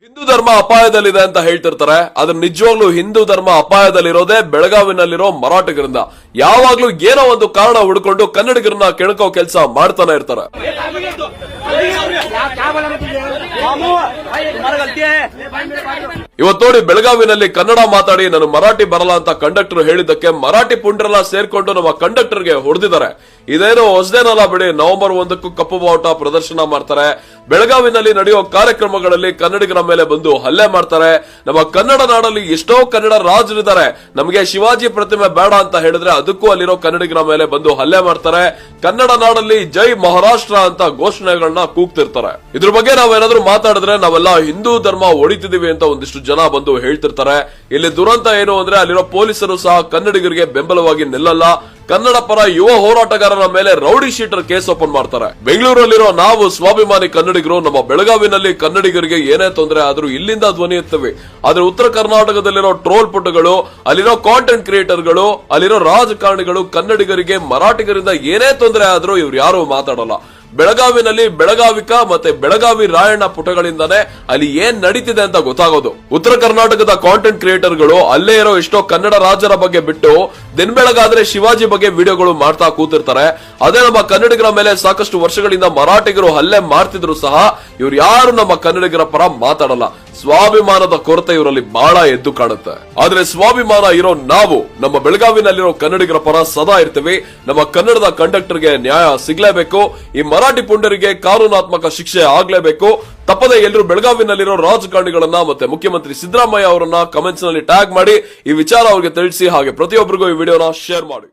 ಹಿಂದೂ ಧರ್ಮ ಅಪಾಯದಲ್ಲಿದೆ ಅಂತ ಹೇಳ್ತಿರ್ತಾರೆ. ಆದ್ರೆ ನಿಜವಾಗ್ಲೂ ಹಿಂದೂ ಧರ್ಮ ಅಪಾಯದಲ್ಲಿರೋದೇ ಬೆಳಗಾವಿನಲ್ಲಿರೋ ಮರಾಠಿಗರಿಂದ. ಯಾವಾಗ್ಲೂ ಏನೋ ಒಂದು ಕಾರಣ ಹುಡ್ಕೊಂಡು ಕನ್ನಡಿಗರನ್ನ ಕೆಣಕೋ ಕೆಲಸ ಮಾಡ್ತಾನೆ ಇರ್ತಾರೆ. ಇವತ್ತು ನೋಡಿ, ಬೆಳಗಾವಿನಲ್ಲಿ ಕನ್ನಡ ಮಾತಾಡಿ ನಾನು ಮರಾಠಿ ಬರಲ್ಲ ಅಂತ ಕಂಡಕ್ಟರ್ ಹೇಳಿದ್ದಕ್ಕೆ ಮರಾಠಿ ಪುಂಡ್ರೆಲ್ಲ ಸೇರ್ಕೊಂಡು ನಮ್ಮ ಕಂಡಕ್ಟರ್ಗೆ ಹೊಡೆದಿದ್ದಾರೆ. ಇದೇನೋ ಹೊಸದೇನಲ್ಲ ಬಿಡಿ. ನವೆಂಬರ್ 1ಕ್ಕೂ ಕಪ್ಪು ಬಾವುಟ ಪ್ರದರ್ಶನ ಮಾಡ್ತಾರೆ. ಬೆಳಗಾವಿನಲ್ಲಿ ನಡೆಯುವ ಕಾರ್ಯಕ್ರಮಗಳಲ್ಲಿ ಕನ್ನಡಿಗರ ಮೇಲೆ ಬಂದು ಹಲ್ಲೆ ಮಾಡ್ತಾರೆ. ನಮ್ಮ ಕನ್ನಡ ನಾಡಲ್ಲಿ ಎಷ್ಟೋ ಕನ್ನಡ ರಾಜರಿದ್ದಾರೆ. ನಮಗೆ ಶಿವಾಜಿ ಪ್ರತಿಮೆ ಬೇಡ ಅಂತ ಹೇಳಿದ್ರೆ ಅದಕ್ಕೂ ಅಲ್ಲಿರೋ ಕನ್ನಡಿಗರ ಮೇಲೆ ಬಂದು ಹಲ್ಲೆ ಮಾಡ್ತಾರೆ. ಕನ್ನಡ ನಾಡಲ್ಲಿ ಜೈ ಮಹಾರಾಷ್ಟ್ರ ಅಂತ ಘೋಷಣೆಗಳನ್ನ ಕೂಗ್ತಿರ್ತಾರೆ. ಇದ್ರ ಬಗ್ಗೆ ನಾವೇನಾದ್ರೂ ಮಾತಾಡಿದ್ರೆ ನಾವೆಲ್ಲ ಹಿಂದೂ ಧರ್ಮ ಹೊಡಿತಿದೀವಿ ಅಂತ ಒಂದಿಷ್ಟು ಜನ ಬಂದು ಹೇಳ್ತಿರ್ತಾರೆ. ಇಲ್ಲಿ ದುರಂತ ಏನು ಅಂದ್ರೆ ಅಲ್ಲಿರೋ ಪೊಲೀಸರು ಸಹ ಕನ್ನಡಿಗರಿಗೆ ಬೆಂಬಲವಾಗಿ ನಿಲ್ಲಲ್ಲ. ಕನ್ನಡ ಪರ ಯುವ ಹೋರಾಟಗಾರರ ಮೇಲೆ ರೌಡಿ ಶೀಟರ್ ಕೇಸ್ ಓಪನ್ ಮಾಡ್ತಾರೆ. ಬೆಂಗಳೂರಲ್ಲಿರೋ ನಾವು ಸ್ವಾಭಿಮಾನಿ ಕನ್ನಡಿಗರು ನಮ್ಮ ಬೆಳಗಾವಿನಲ್ಲಿ ಕನ್ನಡಿಗರಿಗೆ ಏನೇ ತೊಂದರೆ ಆದ್ರೂ ಇಲ್ಲಿಂದ ಧ್ವನಿ ಎತ್ತುತ್ತೇವೆ. ಆದ್ರೆ ಉತ್ತರ ಕರ್ನಾಟಕದಲ್ಲಿರೋ ಟ್ರೋಲ್ ಪುಟಗಳು, ಅಲ್ಲಿರೋ ಕಾಂಟೆಂಟ್ ಕ್ರಿಯೇಟರ್ಗಳು, ಅಲ್ಲಿರೋ ರಾಜಕಾರಣಿಗಳು ಕನ್ನಡಿಗರಿಗೆ ಮರಾಠಿಗರಿಂದ ಏನೇ ತೊಂದರೆ ಆದ್ರೂ ಇವ್ರು ಯಾರು ಮಾತಾಡಲ್ಲ. ಬೆಳಗಾವಿನಲ್ಲಿ ಬೆಳಗಾವಿಕ ಮತ್ತೆ ಬೆಳಗಾವಿ ರಾಯಣ್ಣ ಪುಟಗಳಿಂದಾನೇ ಅಲ್ಲಿ ಏನ್ ನಡೀತಿದೆ ಅಂತ ಗೊತ್ತಾಗೋದು. ಉತ್ತರ ಕರ್ನಾಟಕದ ಕಾಂಟೆಂಟ್ ಕ್ರಿಯೇಟರ್ಗಳು ಅಲ್ಲೇ ಇರೋ ಎಷ್ಟೋ ಕನ್ನಡ ರಾಜರ ಬಗ್ಗೆ ಬಿಟ್ಟು ದಿನ ಬೆಳಗಾದ್ರೆ ಶಿವಾಜಿ ಬಗ್ಗೆ ವಿಡಿಯೋಗಳು ಮಾಡ್ತಾ ಕೂತಿರ್ತಾರೆ. ಅದೇ ನಮ್ಮ ಕನ್ನಡಿಗರ ಮೇಲೆ ಸಾಕಷ್ಟು ವರ್ಷಗಳಿಂದ ಮರಾಠಿಗರು ಹಲ್ಲೆ ಮಾಡ್ತಿದ್ರು ಸಹ ಇವ್ರು ಯಾರು ನಮ್ಮ ಕನ್ನಡಿಗರ ಪರ ಮಾತಾಡಲ್ಲ. ಸ್ವಾಭಿಮಾನದ ಕೊರತೆ ಇವರಲ್ಲಿ ಬಹಳ ಎದ್ದು ಕಾಣುತ್ತೆ. ಆದ್ರೆ ಸ್ವಾಭಿಮಾನ ಇರೋ ನಾವು ನಮ್ಮ ಬೆಳಗಾವಿನಲ್ಲಿರೋ ಕನ್ನಡಿಗರ ಪರ ಸದಾ ಇರ್ತೀವಿ. ನಮ್ಮ ಕನ್ನಡದ ಕಂಡಕ್ಟರ್ಗೆ ನ್ಯಾಯ ಸಿಗ್ಲೇಬೇಕು. ಈ ಮರಾಠಿ ಪುಂಡರಿಗೆ ಕಾನೂನಾತ್ಮಕ ಶಿಕ್ಷೆ ಆಗ್ಲೇಬೇಕು. ತಪ್ಪದೆ ಎಲ್ಲರೂ ಬೆಳಗಾವಿನಲ್ಲಿರೋ ರಾಜಕಾರಣಿಗಳನ್ನ ಮತ್ತೆ ಮುಖ್ಯಮಂತ್ರಿ ಸಿದ್ದರಾಮಯ್ಯ ಅವರನ್ನ ಕಮೆಂಟ್ಸ್ ನಲ್ಲಿ ಟ್ಯಾಗ್ ಮಾಡಿ ಈ ವಿಚಾರ ಅವ್ರಿಗೆ ತಿಳಿಸಿ. ಹಾಗೆ ಪ್ರತಿಯೊಬ್ಬರಿಗೂ ಈ ವಿಡಿಯೋನ ಶೇರ್ ಮಾಡಿ.